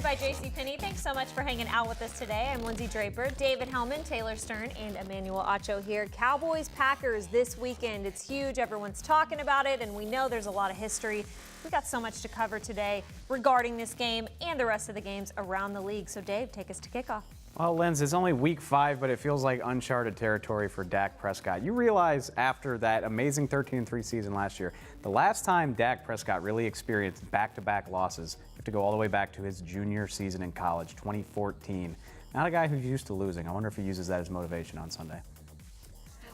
by JCPenney. Thanks so much for hanging out with us today. I'm Lindsay Draper, David Hellman, Taylor Stern, and Emmanuel Acho here. Cowboys Packers this weekend. It's huge. Everyone's talking about it, and we know there's a lot of history. We got so much to cover today regarding this game and the rest of the games around the league. So, Dave, take us to kickoff. Well, Linz, it's only week 5, but it feels like uncharted territory for Dak Prescott. You realize after that amazing 13-3 season last year, the last time Dak Prescott really experienced back-to-back losses, you have to go all the way back to his junior season in college, 2014. Not a guy who's used to losing. I wonder if he uses that as motivation on Sunday.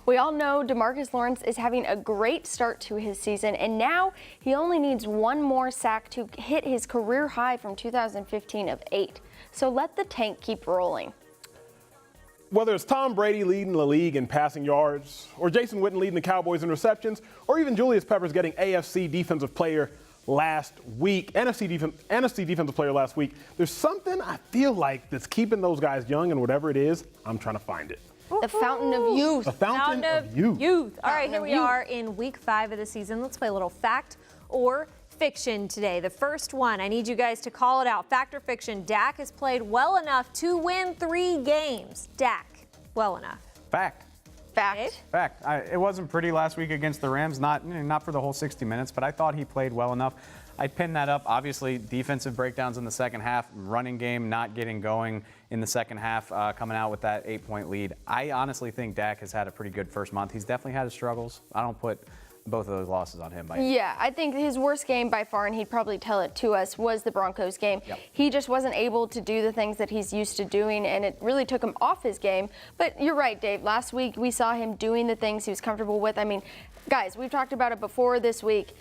We all know DeMarcus Lawrence is having a great start to his season, and now he only needs one more sack to hit his career high from 2015 of 8. So let the tank keep rolling. Whether it's Tom Brady leading the league in passing yards, or Jason Witten leading the Cowboys in receptions, or even Julius Peppers getting AFC Defensive Player last week, NFC Defensive Player last week, there's something I feel like that's keeping those guys young, and whatever it is, I'm trying to find it. The fountain of youth. The fountain of youth. All right, here we are in week 5 of the season. Let's play a little fact or fiction today. The first one, I need you guys to call it out. Fact or fiction, Dak has played well enough to win 3 games. Dak, well enough. Fact. Fact. Fact. It wasn't pretty last week against the Rams, not for the whole 60 minutes, but I thought he played well enough. I'd pin that up. Obviously, defensive breakdowns in the second half, running game not getting going in the second half, coming out with that 8-point lead. I honestly think Dak has had a pretty good first month. He's definitely had his struggles. I don't put both of those losses on him. Yeah, I think his worst game by far, and he'd probably tell it to us, was the Broncos game. Yep. He just wasn't able to do the things that he's used to doing, and it really took him off his game. But you're right, Dave. Last week we saw him doing the things he was comfortable with. I mean, guys, we've talked about it before this week.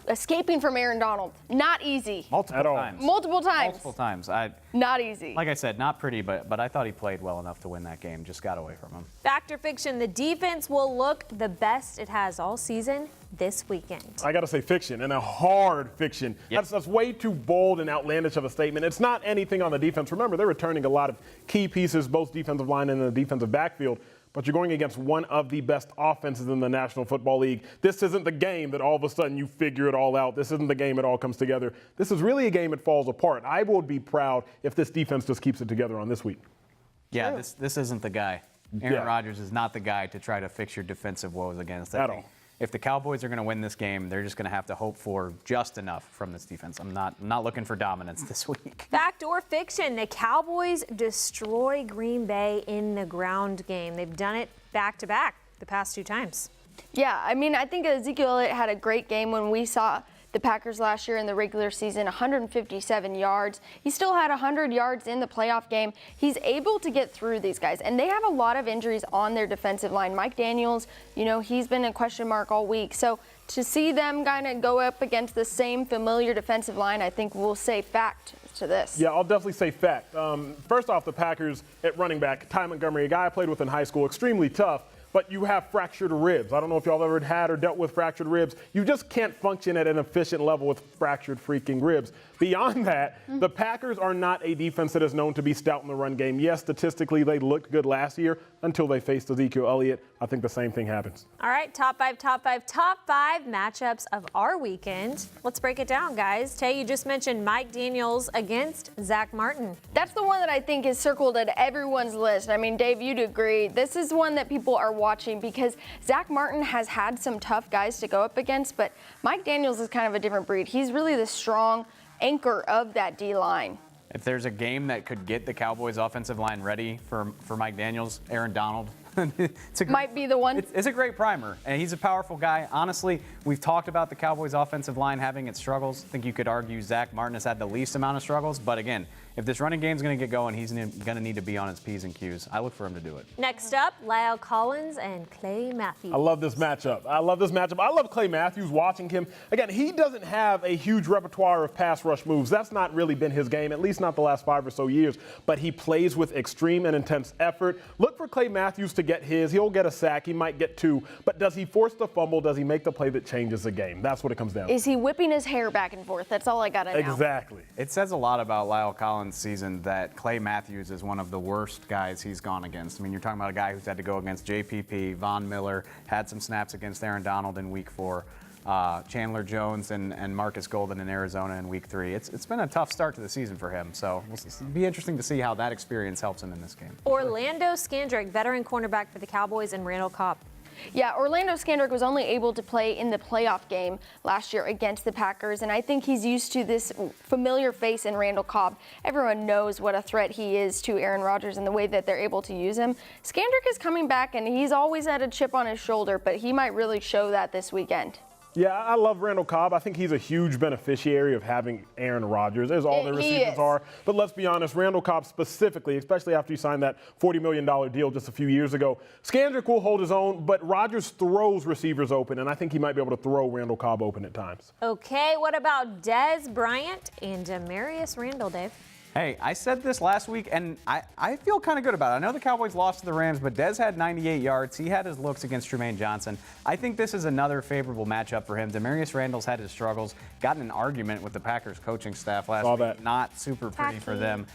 Escaping from Aaron Donald, not easy. Multiple times. Multiple times. Not easy. Like I said, not pretty, but I thought he played well enough to win that game. Just got away from him. Fact or fiction, the defense will look the best it has all season this weekend. I got to say fiction, and a hard fiction. Yep. That's way too bold and outlandish of a statement. It's not anything on the defense. Remember, they're returning a lot of key pieces, both defensive line and the defensive backfield. But you're going against one of the best offenses in the National Football League. This isn't the game that all of a sudden you figure it all out. This isn't the game it all comes together. This is really a game it falls apart. I would be proud if this defense just keeps it together on this week. Yeah, this isn't the guy. Aaron Rodgers is not the guy to try to fix your defensive woes against. At all. If the Cowboys are going to win this game, they're just going to have to hope for just enough from this defense. I'm not looking for dominance this week. Fact or fiction, the Cowboys destroy Green Bay in the ground game. They've done it back-to-back the past 2 times. Yeah, I mean, I think Ezekiel Elliott had a great game when we saw the Packers last year in the regular season, 157 yards. He still had 100 yards in the playoff game. He's able to get through these guys, and they have a lot of injuries on their defensive line. Mike Daniels, he's been a question mark all week. So to see them kind of go up against the same familiar defensive line, I think we'll say fact to this. Yeah, I'll definitely say fact. First off, the Packers at running back, Ty Montgomery, a guy I played with in high school, extremely tough. But you have fractured ribs. I don't know if y'all ever had or dealt with fractured ribs. You just can't function at an efficient level with fractured freaking ribs. Beyond that, the Packers are not a defense that is known to be stout in the run game. Yes, statistically, they looked good last year until they faced Ezekiel Elliott. I think the same thing happens. All right, top five matchups of our weekend. Let's break it down, guys. Tay, you just mentioned Mike Daniels against Zach Martin. That's the one that I think is circled at everyone's list. I mean, Dave, you'd agree. This is one that people are watching because Zach Martin has had some tough guys to go up against, but Mike Daniels is kind of a different breed. He's really the strong anchor of that D-line. If there's a game that could get the Cowboys offensive line ready for Mike Daniels, Aaron Donald, might be the one. It's a great primer, and he's a powerful guy. Honestly, we've talked about the Cowboys offensive line having its struggles. I think you could argue Zach Martin has had the least amount of struggles, but again, if this running game's going to get going, he's going to need to be on his P's and Q's. I look for him to do it. Next up, Lyle Collins and Clay Matthews. I love this matchup. I love Clay Matthews watching him. Again, he doesn't have a huge repertoire of pass rush moves. That's not really been his game, at least not the last 5 or so years. But he plays with extreme and intense effort. Look for Clay Matthews to get his. He'll get a sack. He might get 2. But does he force the fumble? Does he make the play that changes the game? That's what it comes down to. Is he whipping his hair back and forth? That's all I got to know. Exactly. It says a lot about Lyle Collins' season that Clay Matthews is one of the worst guys he's gone against. I mean, you're talking about a guy who's had to go against JPP, Von Miller, had some snaps against Aaron Donald in week 4. Chandler Jones and Marcus Golden in Arizona in Week 3. It's been a tough start to the season for him, so it'll be interesting to see how that experience helps him in this game. Orlando Scandrick, veteran cornerback for the Cowboys, and Randall Cobb. Yeah, Orlando Scandrick was only able to play in the playoff game last year against the Packers, and I think he's used to this familiar face in Randall Cobb. Everyone knows what a threat he is to Aaron Rodgers and the way that they're able to use him. Scandrick is coming back, and he's always had a chip on his shoulder, but he might really show that this weekend. Yeah, I love Randall Cobb. I think he's a huge beneficiary of having Aaron Rodgers, as all the receivers are. But let's be honest, Randall Cobb specifically, especially after he signed that $40 million deal just a few years ago, Scandrick will hold his own, but Rodgers throws receivers open, and I think he might be able to throw Randall Cobb open at times. Okay, what about Dez Bryant and Demarius Randall, Dave? Hey, I said this last week, and I feel kind of good about it. I know the Cowboys lost to the Rams, but Dez had 98 yards. He had his looks against Tremaine Johnson. I think this is another favorable matchup for him. Demarius Randall's had his struggles, got in an argument with the Packers coaching staff last week. That. Not super pretty for them.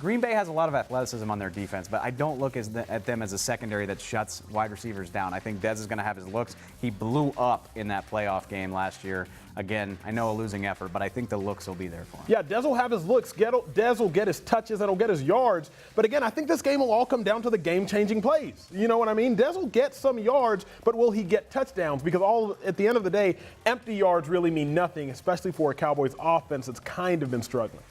Green Bay has a lot of athleticism on their defense, but I don't look at them as a secondary that shuts wide receivers down. I think Dez is going to have his looks. He blew up in that playoff game last year. Again, I know a losing effort, but I think the looks will be there for him. Yeah, Dez will have his looks. Dez will get his touches and he'll get his yards. But again, I think this game will all come down to the game-changing plays. You know what I mean? Dez will get some yards, but will he get touchdowns? Because at the end of the day, empty yards really mean nothing, especially for a Cowboys offense that's kind of been struggling.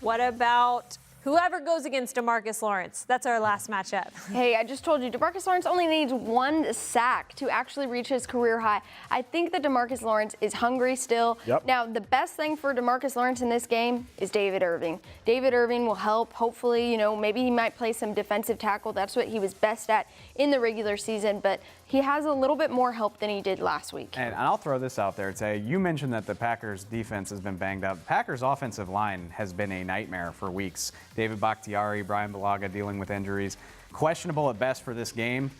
What about whoever goes against DeMarcus Lawrence? That's our last matchup. Hey, I just told you, DeMarcus Lawrence only needs one sack to actually reach his career high. I think that DeMarcus Lawrence is hungry still. Yep. Now, the best thing for DeMarcus Lawrence in this game is David Irving. David Irving will help. Hopefully, maybe he might play some defensive tackle. That's what he was best at in the regular season, but he has a little bit more help than he did last week. And I'll throw this out there, Tay. You mentioned that the Packers' defense has been banged up. Packers' offensive line has been a nightmare for weeks. David Bakhtiari, Brian Bulaga dealing with injuries. Questionable at best for this game.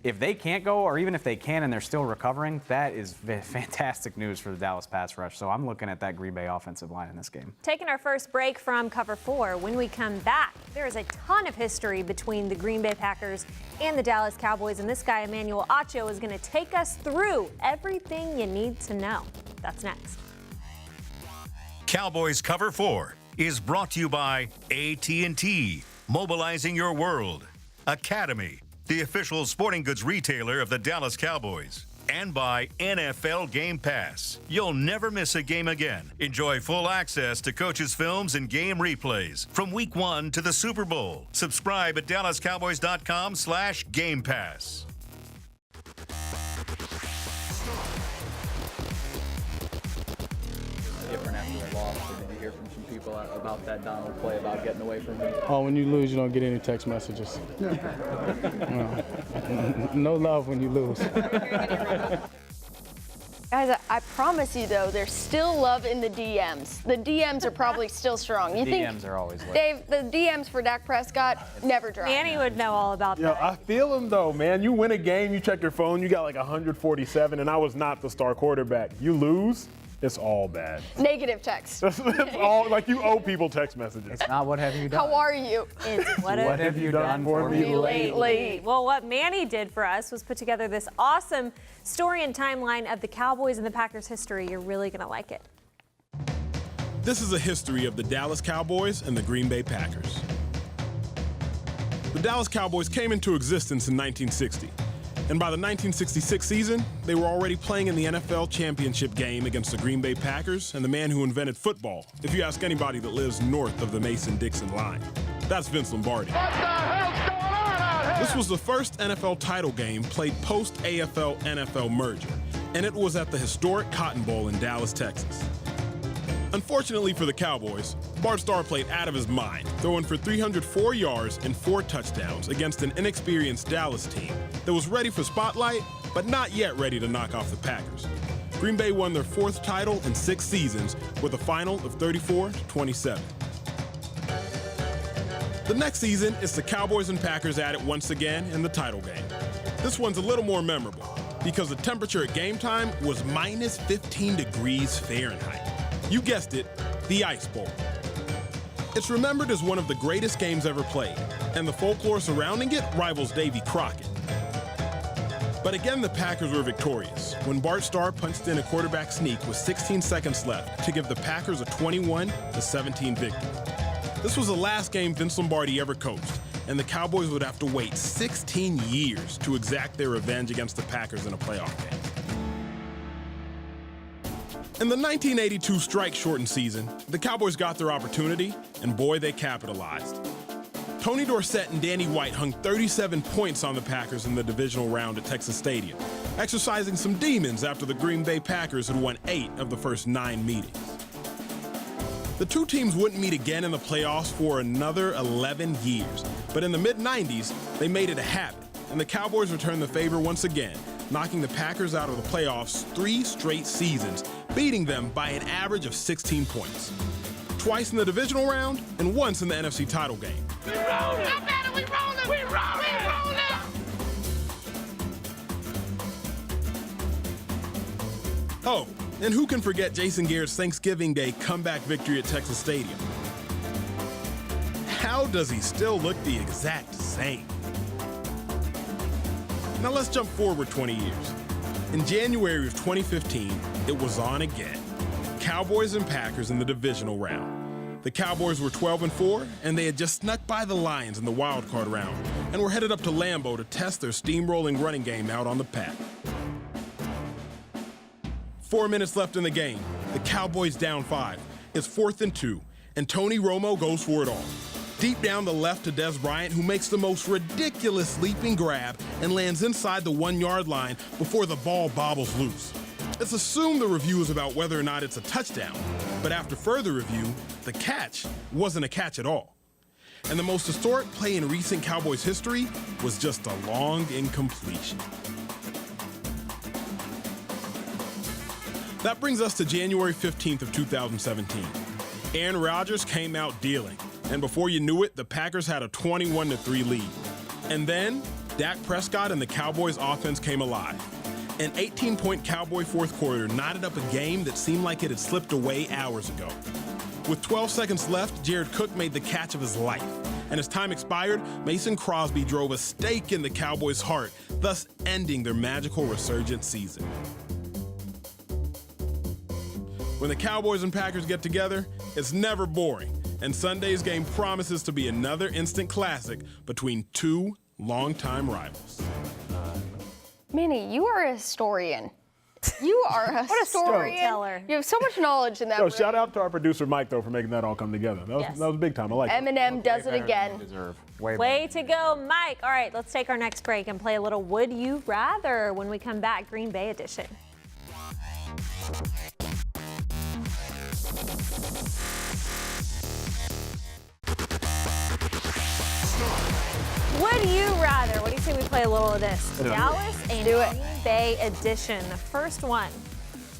If they can't go, or even if they can and they're still recovering, that is fantastic news for the Dallas pass rush. So I'm looking at that Green Bay offensive line in this game. Taking our first break from Cover 4. When we come back, there is a ton of history between the Green Bay Packers and the Dallas Cowboys, and this guy, Emmanuel Acho, is going to take us through everything you need to know. That's next. Cowboys Cover 4 is brought to you by AT&T, mobilizing your world, Academy, the official sporting goods retailer of the Dallas Cowboys, and by NFL Game Pass. You'll never miss a game again. Enjoy full access to coaches' films and game replays from Week 1 to the Super Bowl. Subscribe at DallasCowboys.com/Game Pass. Different after a loss, or did you hear from some people about that Donald play about getting away from him? Oh, when you lose, you don't get any text messages. No love when you lose. Guys, I promise you, though, there's still love in the DMs. The DMs are probably still strong. You think, DMs are always lit. Dave, the DMs for Dak Prescott never drop. Manny would know all about that. I feel him, though, man. You win a game, you check your phone, you got like 147, and I was not the star quarterback. You lose, it's all bad. Negative text. It's all like you owe people text messages. It's not what have you done. How are you? It's What have you done for me lately? Well, what Manny did for us was put together this awesome story and timeline of the Cowboys and the Packers history. You're really going to like it. This is a history of the Dallas Cowboys and the Green Bay Packers. The Dallas Cowboys came into existence in 1960. And by the 1966 season, they were already playing in the NFL championship game against the Green Bay Packers and the man who invented football, if you ask anybody that lives north of the Mason-Dixon line. That's Vince Lombardi. What the hell's going on out here? This was the first NFL title game played post-AFL-NFL merger, and it was at the historic Cotton Bowl in Dallas, Texas. Unfortunately for the Cowboys, Bart Starr played out of his mind, throwing for 304 yards and 4 touchdowns against an inexperienced Dallas team that was ready for spotlight, but not yet ready to knock off the Packers. Green Bay won their 4th title in 6 seasons with a final of 34-27. The next season, it's the Cowboys and Packers at it once again in the title game. This one's a little more memorable because the temperature at game time was minus 15 degrees Fahrenheit. You guessed it, the Ice Bowl. It's remembered as one of the greatest games ever played, and the folklore surrounding it rivals Davy Crockett. But again, the Packers were victorious, when Bart Starr punched in a quarterback sneak with 16 seconds left to give the Packers a 21-17 victory. This was the last game Vince Lombardi ever coached, and the Cowboys would have to wait 16 years to exact their revenge against the Packers in a playoff game. In the 1982 strike-shortened season, the Cowboys got their opportunity, and boy, they capitalized. Tony Dorsett and Danny White hung 37 points on the Packers in the divisional round at Texas Stadium, exercising some demons after the Green Bay Packers had won 8 of the first 9 meetings. The two teams wouldn't meet again in the playoffs for another 11 years, but in the mid-90s, they made it a habit, and the Cowboys returned the favor once again, knocking the Packers out of the playoffs 3 straight seasons, beating them by an average of 16 points. Twice in the divisional round and once in the NFC title game. We rollin'! How bad are we rollin'? We rollin'! We rollin'! Oh, and who can forget Jason Garrett's Thanksgiving Day comeback victory at Texas Stadium? How does he still look the exact same? Now let's jump forward 20 years. In January of 2015, it was on again. Cowboys and Packers in the divisional round. The Cowboys were 12-4, and they had just snuck by the Lions in the wild card round and were headed up to Lambeau to test their steamrolling running game out on the Pack. 4 minutes left in the game. The Cowboys down 5. It's 4th and 2, and Tony Romo goes for it all. Deep down the left to Des Bryant, who makes the most ridiculous leaping grab and lands inside the 1-yard line before the ball bobbles loose. It's assumed the review is about whether or not it's a touchdown, but after further review, the catch wasn't a catch at all. And the most historic play in recent Cowboys history was just a long incompletion. That brings us to January 15th of 2017. Aaron Rodgers came out dealing, and before you knew it, the Packers had a 21-3 lead. And then, Dak Prescott and the Cowboys offense came alive. An 18-point Cowboy fourth quarter knotted up a game that seemed like it had slipped away hours ago. With 12 seconds left, Jared Cook made the catch of his life. And as time expired, Mason Crosby drove a stake in the Cowboys' heart, thus ending their magical resurgent season. When the Cowboys and Packers get together, it's never boring, and Sunday's game promises to be another instant classic between two longtime rivals. Manny, you are a historian. You are a storyteller. You have so much knowledge in that room. Shout out to our producer Mike though for making that all come together. That was big time. I like it. Eminem does it again. Way to go, Mike. All right, let's take our next break and play a little Would You Rather when we come back, Green Bay edition. Would you rather? What do you say we play a little of this? Dallas and Green Bay edition. The first one.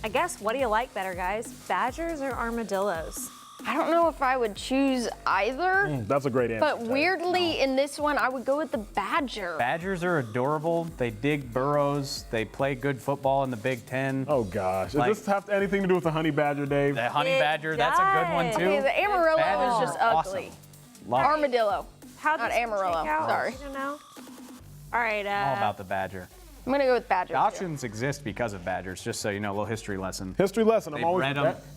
I guess, what do you like better, guys? Badgers or armadillos? I don't know if I would choose either. That's a great answer. But weirdly, in this one, I would go with the Badger. Badgers are adorable. They dig burrows. They play good football in the Big Ten. Oh, gosh. Does this have anything to do with the honey badger, Dave? The honey badger, that's a good one, too. Okay, the Amarillo Badgers is just are ugly. awesome. Love it. Armadillo. How'd Not this Amarillo. shake out? Sorry. I don't know. All right. All about the Badger. I'm going to go with Badger. The options exist because of Badgers, just so you know, a little history lesson. History lesson.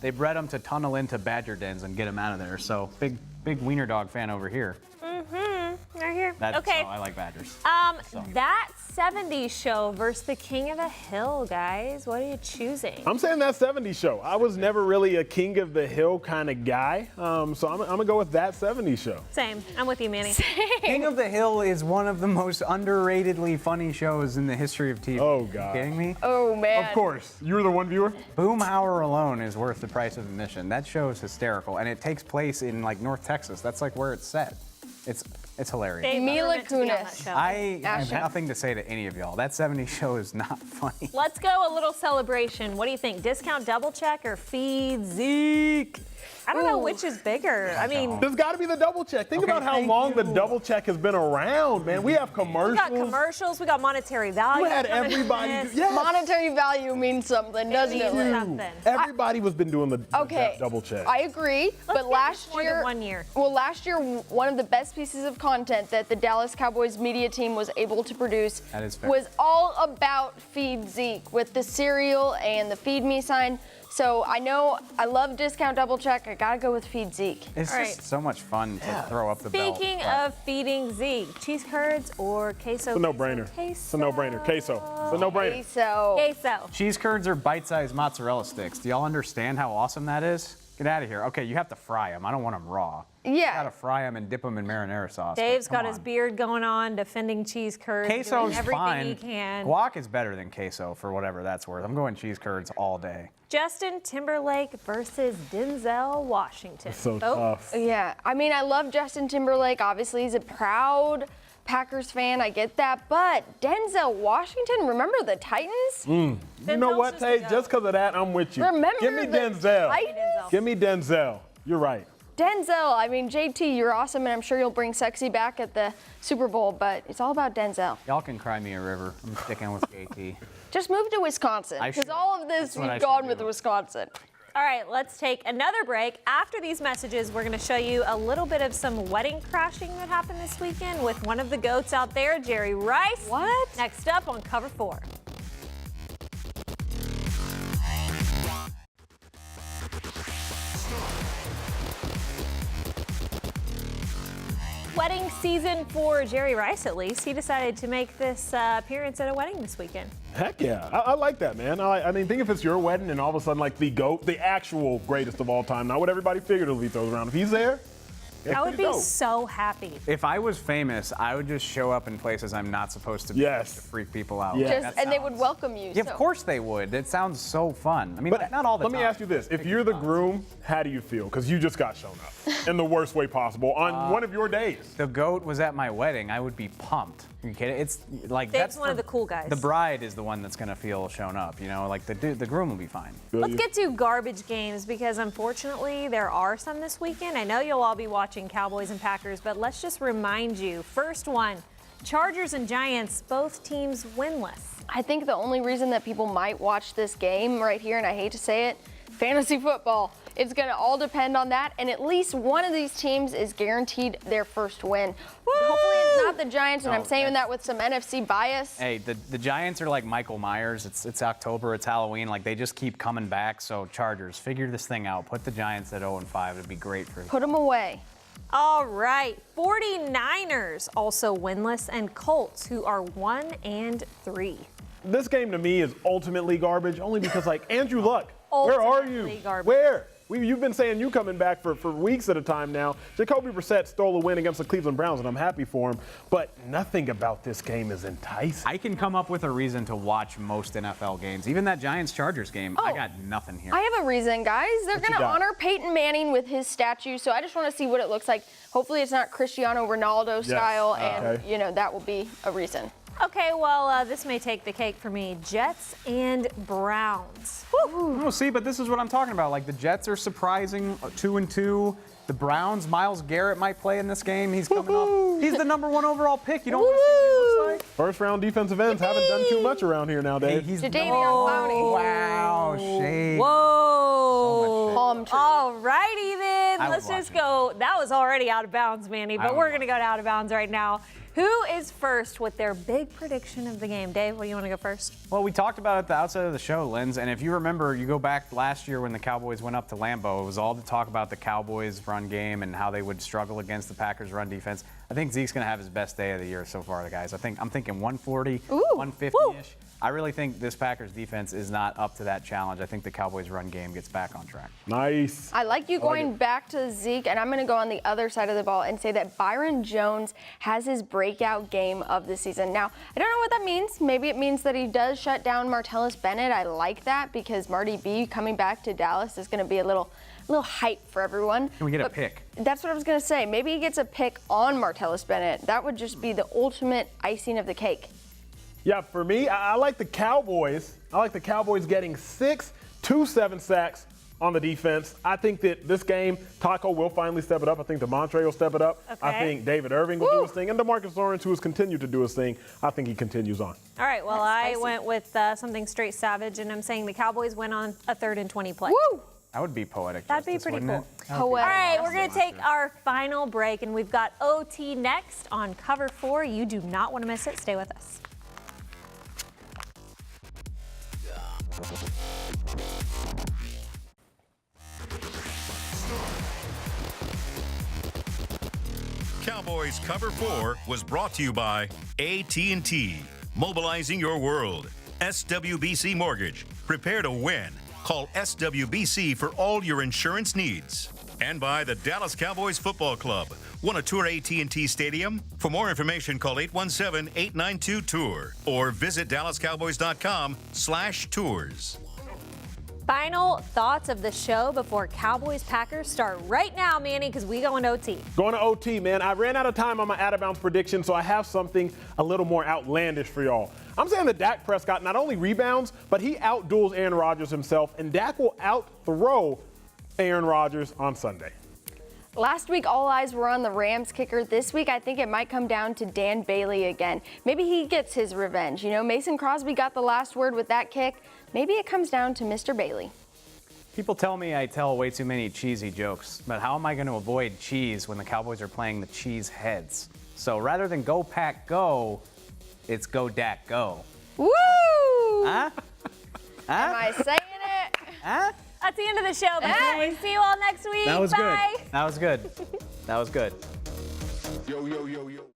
They bred them to tunnel into badger dens and get them out of there. So big wiener dog fan over here. Right here. Okay. So I like Badgers. That 70s show versus the King of the Hill, guys. What are you choosing? I'm saying that 70s show. I was never really a King of the Hill kind of guy, so I'm going to go with that 70s show. Same. I'm with you, Manny. King of the Hill is one of the most underratedly funny shows in the history of TV. Oh, God. Are you kidding me? Oh, man. Of course. You were the one viewer? Boomhauer alone is worth the price of admission. That show is hysterical, and it takes place in, like, North Texas. That's, like, where it's set. It's hilarious. Dave, Mila we're meant to be on that Kunis. show. I have nothing to say to any of y'all. That 70s show is not funny. Let's go a little celebration. What do you think? Discount double check or feed Zeke? I don't know which is bigger. I mean, There's got to be the double check. Think about how long the double check has been around, man. We have commercials. we got commercials. We got monetary value. We had coming in everybody. this. Yes. Monetary value means something, doesn't it? means Lynn? something. Everybody was been doing the Okay, double check. I agree, but get last more than year, 1 year. Well, last year, one of the best pieces of content that the Dallas Cowboys media team was able to produce That is fair. was all about Feed Zeke with the cereal and the Feed Me sign. So I know I love discount double check. I gotta go with Feed Zeke. It's All just right. so much fun to throw up the belt. Speaking but- of feeding Zeke, cheese curds or queso? It's a no-brainer. It's a no-brainer. Queso. It's a no-brainer. So Queso. Cheese curds are bite-sized mozzarella sticks. Do y'all understand how awesome that is? Get out of here. Okay, you have to fry them. I don't want them raw. You yeah, gotta fry them and dip them in marinara sauce. but Dave's come got his on. beard going on, defending cheese curds, doing Queso's everything fine. he can. Guac is better than queso for whatever that's worth. I'm going cheese curds all day. Justin Timberlake versus Denzel Washington. So Folks, tough. yeah. I mean, I love Justin Timberlake. Obviously, he's a proud Packers fan. I get that, but Denzel Washington. Remember the Titans? You know Denzel's what, just Tay? a goat. Just because of that, I'm with you. Remember Give me the Denzel. Titans? Give me Denzel. You're right. Denzel, I mean, JT, you're awesome, and I'm sure you'll bring sexy back at the Super Bowl, but it's all about Denzel. Y'all can cry me a river. I'm sticking with JT. Just move to Wisconsin, I because should. all of this, That's what I you've gone should with do. Wisconsin. all right, let's take another break. After these messages, we're going to show you a little bit of some wedding crashing that happened this weekend with one of the GOATs out there, Jerry Rice. What? Next up on Cover 4. Wedding season for Jerry Rice, at least. He decided to make this appearance at a wedding this weekend. Heck yeah. I like that, man. I mean, think if it's your wedding and all of a sudden, like, the GOAT, the actual greatest of all time, not what everybody figuratively throws around. If he's there, yeah, I would be pretty dope. so happy. If I was famous, I would just show up in places I'm not supposed to be Yes. to freak people out. Yeah. Just, That and they would sounds- welcome you. Yeah, of so. course they would. It sounds so fun. I mean, But not all the let time. me ask you this. If you're the groom, how do you feel? Because you just got shown up in the worst way possible on one of your days. The GOAT was at my wedding, I would be pumped. Are you kidding? It's like Dave's that's one of the cool guys. The bride is the one that's gonna feel shown up. You know, like the groom will be fine. Let's get to garbage games because unfortunately there are some this weekend. I know you'll all be watching Cowboys and Packers, but let's just remind you. First one, Chargers and Giants, both teams winless. I think the only reason that people might watch this game right here, and I hate to say it, fantasy football. It's going to all depend on that, and at least one of these teams is guaranteed their first win. Hopefully it's not the Giants, and No, I'm saying that's- that with some NFC bias. Hey, the Giants are like Michael Myers. It's October, it's Halloween. Like they just keep coming back. So Chargers, figure this thing out. Put the Giants at 0-5. It'd be great for. Put them away. All right, 49ers also winless, and Colts who are 1-3. This game to me is ultimately garbage, only because, like, Andrew Luck, where are you? Ultimately garbage. Where? You've been saying you coming back for weeks at a time now. Jacoby Brissett stole a win against the Cleveland Browns, and I'm happy for him. But nothing about this game is enticing. I can come up with a reason to watch most NFL games. Even that Giants-Chargers game, I Oh. got nothing here. I have a reason, guys. They're What you going to got? honor Peyton Manning with his statue, so I just want to see what it looks like. Hopefully it's not Cristiano Ronaldo style, and, Okay. you know, that will be a reason. Okay, well, this may take the cake for me. Jets and Browns. Oh, see, but this is what I'm talking about. Like the Jets are surprising 2-2. The Browns, Myles Garrett might play in this game. He's coming off. He's the #1 overall pick. You don't want to see what he looks like. First round defensive ends haven't done too much around here Hey, nowadays. he's Jadeveon Clowney. Wow, shade. Whoa. Palm tree. All righty then. I would Let's just watch it. go. That was already out of bounds, Manny, I but would we're watch going to go out of bounds right now. Who is first with their big prediction of the game? Dave, what do you want to go first? Well, we talked about it at the outset of the show, Linz, and if you remember, you go back last year when the Cowboys went up to Lambeau, it was all to talk about the Cowboys' run game and how they would struggle against the Packers' run defense. I think Zeke's going to have his best day of the year so far, guys. I'm thinking 140, 150-ish. I really think this Packers defense is not up to that challenge. I think the Cowboys' run game gets back on track. Nice. I like you going back to Zeke, and I'm going to go on the other side of the ball and say that Byron Jones has his breakout game of the season. Now, I don't know what that means. Maybe it means that he does shut down Martellus Bennett. I like that because Marty B coming back to Dallas is going to be a little hype for everyone. Can we get a But pick? That's what I was going to say. Maybe he gets a pick on Martellus Bennett. That would just be the ultimate icing of the cake. Yeah, for me, I like the Cowboys. I like the Cowboys getting 6, 2 7 sacks on the defense. I think that this game, Taco will finally step it up. I think DeMontre will step it up. Okay. I think David Irving will do his thing. And DeMarcus Lawrence, who has continued to do his thing, I think he continues on. All right, well, I went with something straight savage, and I'm saying the Cowboys win on a 3rd and 20 play. Woo! That would be poetic. That'd be justice, pretty wouldn't cool. it? That would be Poetic. All right, poetic. we're going to take our final break, and we've got OT next on Cover 4. You do not want to miss it. Stay with us. Cowboys Cover 4 was brought to you by AT&T. Mobilizing your world. SWBC Mortgage. Prepare to win. Call SWBC for all your insurance needs. And by the Dallas Cowboys Football Club. Want to tour AT&T Stadium? For more information, call 817-892-TOUR or visit dallascowboys.com/tours. Final thoughts of the show before Cowboys-Packers start right now, Manny, because we go in OT. Going to OT, man. I ran out of time on my out-of-bounds prediction, so I have something a little more outlandish for y'all. I'm saying that Dak Prescott not only rebounds, but he outduels Aaron Rodgers himself, and Dak will out-throw Aaron Rodgers on Sunday. Last week, all eyes were on the Rams kicker. This week, I think it might come down to Dan Bailey again. Maybe he gets his revenge. You know, Mason Crosby got the last word with that kick. Maybe it comes down to Mr. Bailey. People tell me I tell way too many cheesy jokes, but how am I going to avoid cheese when the Cowboys are playing the cheese heads? So rather than go Pack go, it's go Dak go. Woo! Huh? Am I saying it? Huh? That's the end of the show, but we see you all next week. That was Bye. good. That was good. That was good. Yo, yo, yo, yo.